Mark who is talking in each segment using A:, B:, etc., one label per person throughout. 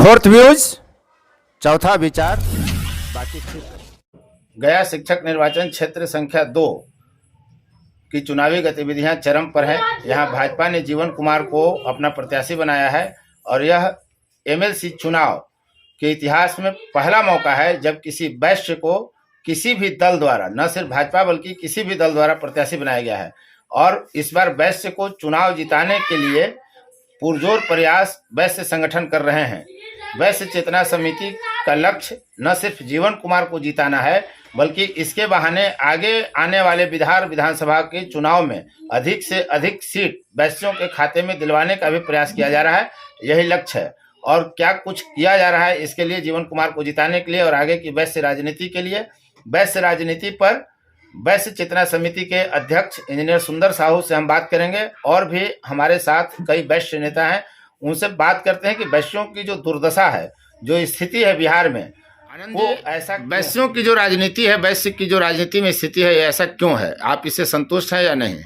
A: Fourth views, चौथा विचार, बाकी ठीक। गया शिक्षक निर्वाचन क्षेत्र संख्या 2 की चुनावी गतिविधियां चरम पर हैं। यहां भाजपा ने जीवन कुमार को अपना प्रत्याशी बनाया है और यह एमएलसी चुनाव के इतिहास में पहला मौका है जब किसी वैश्य को किसी भी दल द्वारा, न सिर्फ भाजपा बल्कि किसी भी दल द्वारा प्रत्याशी बनाया गया है। और इस बार वैश्य को चुनाव जिताने के लिए पुरजोर प्रयास वैश्य संगठन कर रहे हैं। वैश्य चेतना समिति का लक्ष्य न सिर्फ जीवन कुमार को जिताना है बल्कि इसके बहाने आगे आने वाले बिहार विधानसभा के चुनाव में अधिक से अधिक सीट वैश्यों के खाते में दिलवाने का भी प्रयास किया जा रहा है। यही लक्ष्य है। और क्या कुछ किया जा रहा है इसके लिए, जीवन कुमार को जिताने के लिए और आगे की वैश्य राजनीति के लिए। वैश्य राजनीति पर वैश्य चेतना समिति के अध्यक्ष इंजीनियर सुंदर साहू से हम बात करेंगे और भी हमारे साथ कई वैश्य नेता हैं, उनसे बात करते हैं कि वैश्यों की जो दुर्दशा है, जो स्थिति है बिहार में, वो ऐसा वैश्यों की जो राजनीति है, वैश्य की जो राजनीति में स्थिति है, ऐसा क्यों है? आप इससे संतुष्ट हैं या नहीं?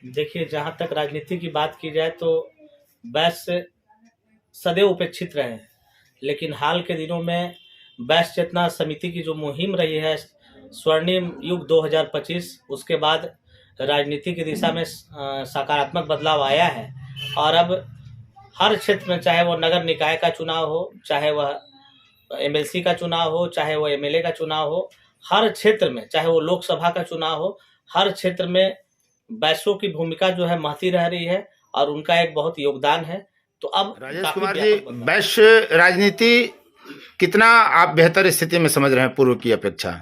B: देखिए, जहाँ तक राजनीति की बात की जाए तो वैश्य सदैव उपेक्षित रहे हैं, लेकिन हाल के दिनों में वैश्य चेतना समिति की जो मुहिम रही है स्वर्णिम युग 2025, उसके बाद राजनीति की दिशा में सकारात्मक बदलाव आया है। और अब हर क्षेत्र में, चाहे वो नगर निकाय का चुनाव हो, चाहे वह एमएलसी का चुनाव हो, चाहे वो एमएलए का चुनाव हो, हर क्षेत्र में, चाहे वो लोकसभा का चुनाव हो, हर क्षेत्र में वैश्यों की भूमिका जो है महती रह रही है और उनका एक बहुत योगदान है। तो अब
A: राजेश कुमार जी, वैश्य राजनीति कितना आप बेहतर स्थिति में समझ रहे हैं पूर्व की अपेक्षा?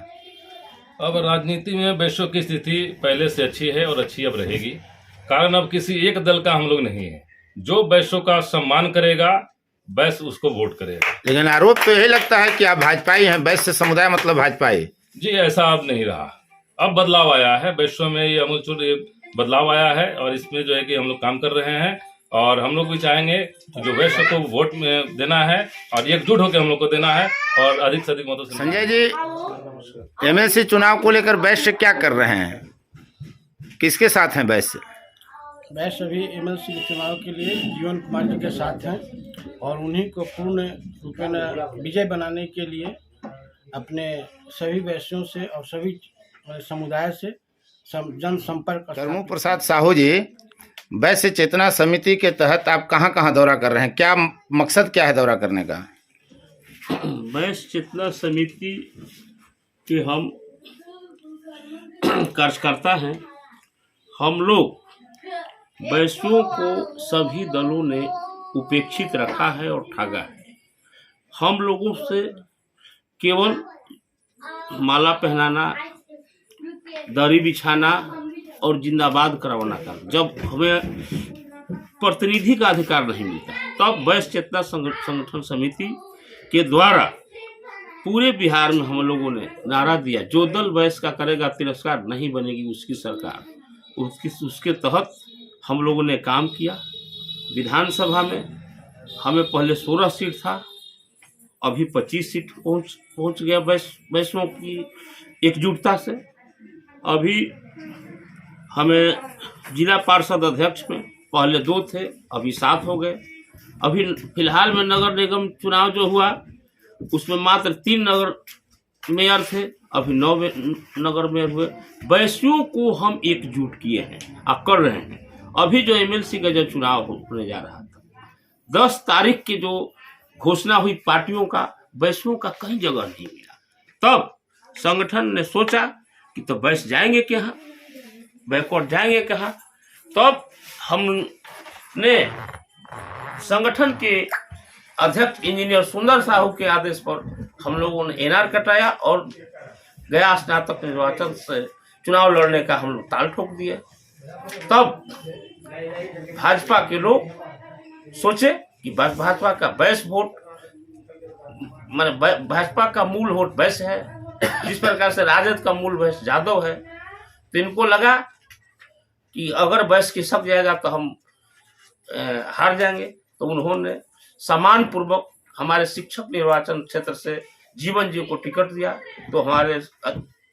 C: अब राजनीति में वैश्यों की स्थिति पहले से अच्छी है और अच्छी अब रहेगी। कारण अब किसी एक दल का हम लोग नहीं है। जो वैश्यों का सम्मान करेगा वैश्य उसको वोट करेगा।
A: लेकिन आरोप तो यही लगता है कि आप भाजपाई हैं, वैश्य समुदाय मतलब भाजपाई।
C: जी, ऐसा अब नहीं रहा। अब बदलाव आया है वैश्यों में, ये अमूलचूल बदलाव आया है और इसमें जो है कि हम लोग काम कर रहे हैं और हम लोग भी चाहेंगे कि जो वैश्य को वोट में देना है और एकजुट होकर हम लोग को देना है और अधिक से अधिक मतों से।
A: संजय जी, एमएलसी चुनाव को लेकर वैश्य क्या कर रहे हैं? किसके साथ हैं वैश्य?
D: वैश्य अभी एमएलसी के चुनाव के लिए जीवन कुमार जी के साथ हैं और उन्हीं को पूर्ण रूपेण विजय बनाने के लिए अपने सभी वैश्यों से और सभी समुदाय से जनसंपर्क।
A: करमू प्रसाद साहू जी, वैश्य चेतना समिति के तहत आप कहाँ कहाँ दौरा कर रहे हैं? क्या मकसद क्या है दौरा करने का?
E: वैश्य चेतना समिति के हम कार्यकर्ता हैं। हम लोग वैश्यों को सभी दलों ने उपेक्षित रखा है और ठगा है। हम लोगों से केवल माला पहनाना, दरी बिछाना और जिंदाबाद करवाना था। जब हमें प्रतिनिधि का अधिकार नहीं मिलता तब वैश्य चेतना संगठन समिति के द्वारा पूरे बिहार में हम लोगों ने नारा दिया, जो दल वैश्य का करेगा तिरस्कार नहीं बनेगी उसकी सरकार। उसके तहत हम लोगों ने काम किया। विधानसभा में हमें पहले 16 सीट था, अभी 25 सीट पहुंच गया वैश्यों की एकजुटता से। अभी हमें जिला पार्षद अध्यक्ष में पहले 2 थे, अभी 7 हो गए। अभी फिलहाल में नगर निगम चुनाव जो हुआ उसमें मात्र 3 नगर मेयर थे, अभी 9 नगर मेयर हुए। वैश्यों को हम एकजुट किए हैं और कर रहे हैं। अभी जो एमएलसी का जो चुनाव होने जा रहा था, 10 तारीख की जो घोषणा हुई पार्टियों का, वैश्यों का कहीं जगह नहीं मिला। तब संगठन ने सोचा कि तो वैश्य जाएंगे कहाँ, बैकवर्ड जाएंगे कहाँ। तब हमने संगठन के अध्यक्ष इंजीनियर सुंदर साहू के आदेश पर हम लोगों ने एनआर कटाया और गया स्नातक निर्वाचन से चुनाव लड़ने का हम लोग ताल ठोक दिए। तब भाजपा के लोग सोचे कि भाजपा का वैश्य वोट, माने भाजपा का मूल वोट वैश्य है, जिस प्रकार से राजद का मूल वैश्य यादव है। तो इनको लगा कि अगर वैश्य की सब जाएगा तो हम हार जाएंगे। तो उन्होंने सम्मान पूर्वक हमारे शिक्षक निर्वाचन क्षेत्र से जीवन जी को टिकट दिया। तो हमारे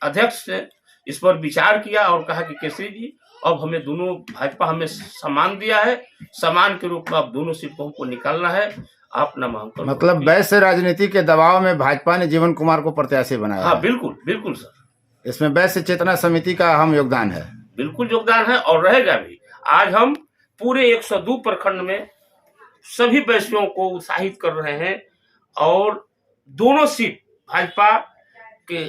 E: अध्यक्ष ने इस पर विचार किया और कहा कि केसरी जी, अब हमें दोनों, भाजपा हमें सम्मान दिया है, सम्मान के रूप में अब दोनों सीट को हमको निकालना है आप नामांकन
A: मतलब
E: करिए।
A: वैश्य राजनीति के दबाव में भाजपा ने जीवन कुमार को प्रत्याशी बनाया
E: हाँ
A: है।
E: बिल्कुल बिल्कुल सर,
A: इसमें वैश्य चेतना समिति का अहम योगदान है।
E: बिल्कुल योगदान है और रहेगा भी। आज हम पूरे 102 प्रखंड में सभी वैश्यों को उत्साहित कर रहे हैं और दोनों सीट भाजपा के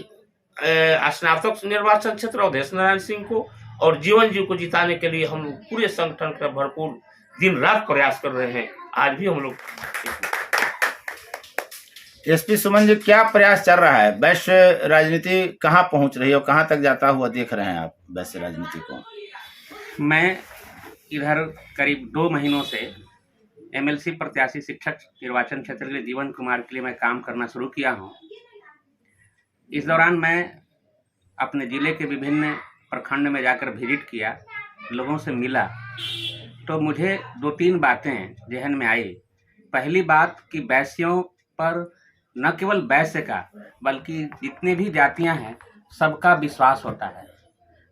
E: स्नातक निर्वाचन क्षेत्र अवधेश नारायण सिंह को और जीवन जी को जिताने के लिए हम लोग पूरे संगठन का भरपूर दिन रात प्रयास कर रहे हैं। आज भी हम लोग
A: एसपी सुमन जी, क्या प्रयास चल रहा है? वैश्य राजनीति कहाँ पहुंच रही है और कहाँ तक जाता हुआ देख रहे हैं आप वैश्य राजनीति को?
F: मैं इधर करीब 2 महीनों से एमएलसी प्रत्याशी शिक्षक निर्वाचन क्षेत्र के लिए जीवन कुमार के लिए मैं काम करना शुरू किया हूं। इस दौरान मैं अपने ज़िले के विभिन्न प्रखंड में जाकर विजिट किया, लोगों से मिला, तो मुझे 2-3 बातें जहन में आई। पहली बात कि वैश्यों पर न केवल वैश्य का बल्कि जितने भी जातियां हैं सबका विश्वास होता है।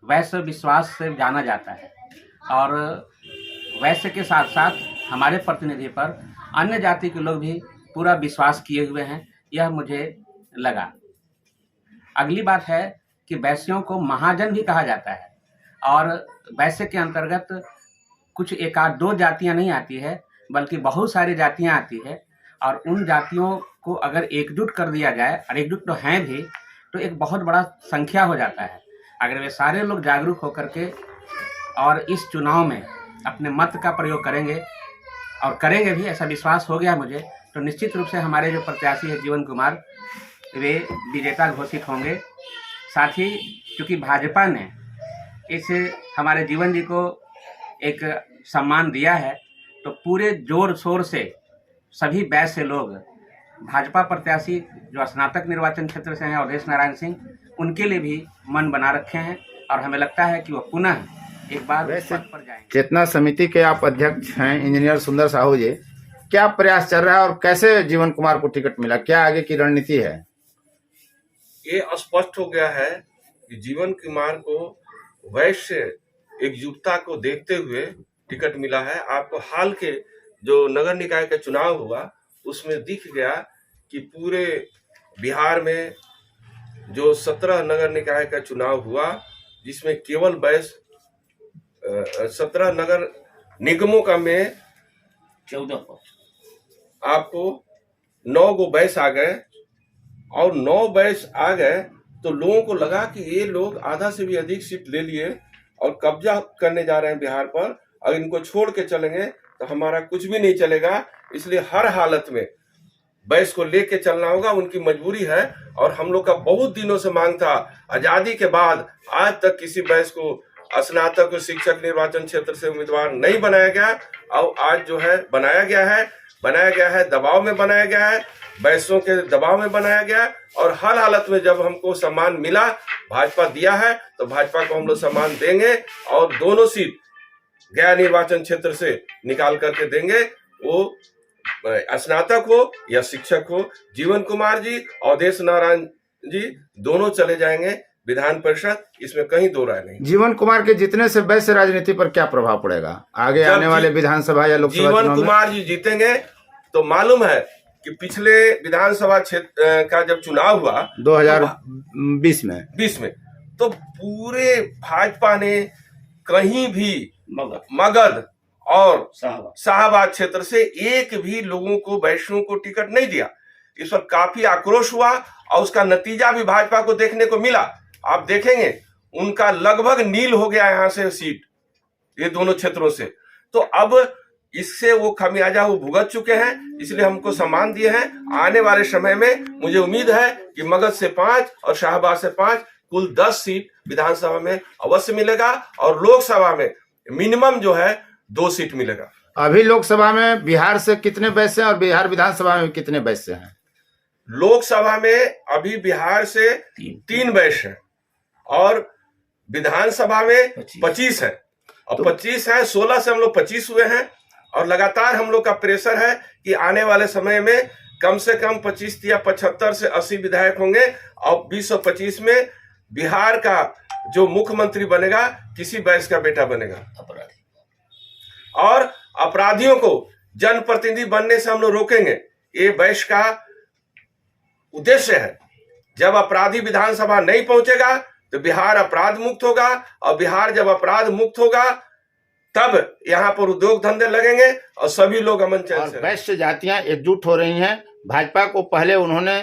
F: वैश्य विश्वास से जाना जाता है और वैश्य के साथ साथ हमारे प्रतिनिधि पर अन्य जाति के लोग भी पूरा विश्वास किए हुए हैं, यह मुझे लगा। अगली बात है कि वैश्यों को महाजन भी कहा जाता है और वैश्य के अंतर्गत कुछ 1-2 जातियां नहीं आती है बल्कि बहुत सारी जातियां आती है और उन जातियों को अगर एकजुट कर दिया जाए, और एकजुट तो हैं भी, तो एक बहुत बड़ा संख्या हो जाता है। अगर वे सारे लोग जागरूक होकर के और इस चुनाव में अपने मत का प्रयोग करेंगे और करेंगे भी, ऐसा विश्वास हो गया मुझे, तो निश्चित रूप से हमारे जो प्रत्याशी है जीवन कुमार, वे विजेता घोषित होंगे। साथ ही चूँकि भाजपा ने इस हमारे जीवन जी को एक सम्मान दिया है, तो पूरे जोर शोर से सभी वैश्य लोग भाजपा प्रत्याशी जो स्नातक निर्वाचन क्षेत्र से हैं अवधेश नारायण सिंह, उनके लिए भी मन बना रखे हैं और हमें लगता है कि वो पुनः एक बार
A: वैसे
F: पद पर जाएंगे।
A: चेतना समिति के आप अध्यक्ष हैं इंजीनियर सुंदर साहू जी, क्या प्रयास चल रहा है और कैसे जीवन कुमार को टिकट मिला? क्या आगे की रणनीति है?
G: ये स्पष्ट हो गया है कि जीवन कुमार को वैश्य एकजुटता को देखते हुए टिकट मिला है। आपको हाल के जो नगर निकाय का चुनाव हुआ उसमें दिख गया कि पूरे बिहार में जो 17 नगर निकाय का चुनाव हुआ, जिसमें केवल वैश्य 17 नगर निगमों का में
E: 14
G: आपको 9 गो वैश्य आ गए और 9 वैश्य आ गए तो लोगों को लगा कि ये लोग आधा से भी अधिक सीट ले लिए और कब्जा करने जा रहे हैं बिहार पर, और इनको छोड़ के चलेंगे तो हमारा कुछ भी नहीं चलेगा। इसलिए हर हालत में वैश्य को लेके चलना होगा, उनकी मजबूरी है। और हम लोग का बहुत दिनों से मांग था, आजादी के बाद आज तक किसी वैश्य को स्नातक शिक्षक निर्वाचन क्षेत्र से उम्मीदवार नहीं बनाया गया, और आज जो है बनाया गया है, दबाव में बनाया गया है, वैश्यों के दबाव में बनाया गया। और हर हालत में जब हमको सम्मान मिला, भाजपा दिया है, तो भाजपा को हम लोग सम्मान देंगे और दोनों सीट गया निर्वाचन क्षेत्र से निकाल करके देंगे। वो स्नातक हो या शिक्षक हो, जीवन कुमार जी अवधेश नारायण जी दोनों चले जाएंगे विधान परिषद, इसमें कहीं दो राय नहीं।
A: जीवन कुमार के जीतने से वैश्य राजनीति पर क्या प्रभाव पड़ेगा आगे आने वाले विधानसभा या लोकसभा
G: जीवन
A: चुनाव में?
G: कुमार जी जीतेंगे तो मालूम है कि पिछले विधानसभा क्षेत्र का जब चुनाव हुआ
A: 2020 में
G: तो पूरे भाजपा ने कहीं भी
E: मगर
G: मगध और
E: साहब
G: शाहबाद क्षेत्र से एक भी लोगों को वैश्यों को टिकट नहीं दिया। इस पर काफी आक्रोश हुआ और उसका नतीजा भी भाजपा को देखने को मिला। आप देखेंगे उनका लगभग नील हो गया यहाँ से सीट, ये दोनों क्षेत्रों से। तो अब इससे वो खमियाजा वो भुगत चुके हैं, इसलिए हमको सम्मान दिए हैं। आने वाले समय में मुझे उम्मीद है कि मगध से 5 और शाहबाद से 5 कुल 10 सीट विधानसभा में अवश्य मिलेगा और लोकसभा में मिनिमम जो है 2 सीट मिलेगा।
A: अभी लोकसभा में बिहार से कितने वैश्य हैं और बिहार विधानसभा में कितने वैश्य हैं?
G: लोकसभा में अभी बिहार से 3 वैश्य हैं और विधानसभा में 25 है और 25 है, 16 से हम लोग 25 हुए हैं। और लगातार हम लोग का प्रेशर है कि आने वाले समय में कम से कम 25 या 75 से 80 विधायक होंगे और 2025 में बिहार का जो मुख्यमंत्री बनेगा किसी वैश्य का बेटा बनेगा।
E: अपराधी
G: और अपराधियों को जनप्रतिनिधि बनने से हम लोग रोकेंगे। ये वैश्य का उद्देश्य है। जब अपराधी विधानसभा नहीं पहुंचेगा तो बिहार अपराध मुक्त होगा, और बिहार जब अपराध मुक्त होगा तब यहाँ पर उद्योग धंधे लगेंगे और सभी लोग अमन चैन
A: और
G: से
A: वैश्य जातियां एकजुट हो रही हैं। भाजपा को पहले उन्होंने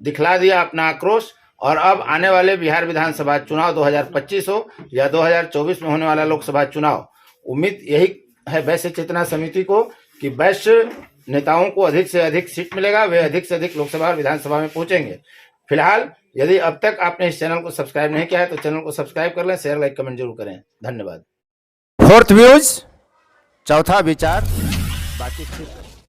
A: दिखला दिया अपना आक्रोश, और अब आने वाले बिहार विधानसभा चुनाव 2025 हो या 2024 में होने वाला लोकसभा चुनाव, उम्मीद यही है वैश्य चेतना समिति को कि वैश्य नेताओं को अधिक से अधिक सीट मिलेगा, वे अधिक से अधिक लोकसभा और विधानसभा में पहुंचेंगे। फिलहाल यदि अब तक आपने इस चैनल को सब्सक्राइब नहीं किया है तो चैनल को सब्सक्राइब कर लें, शेयर लाइक कमेंट जरूर करें। धन्यवाद। फोर्थ व्यूज, चौथा विचार, बाकी फिर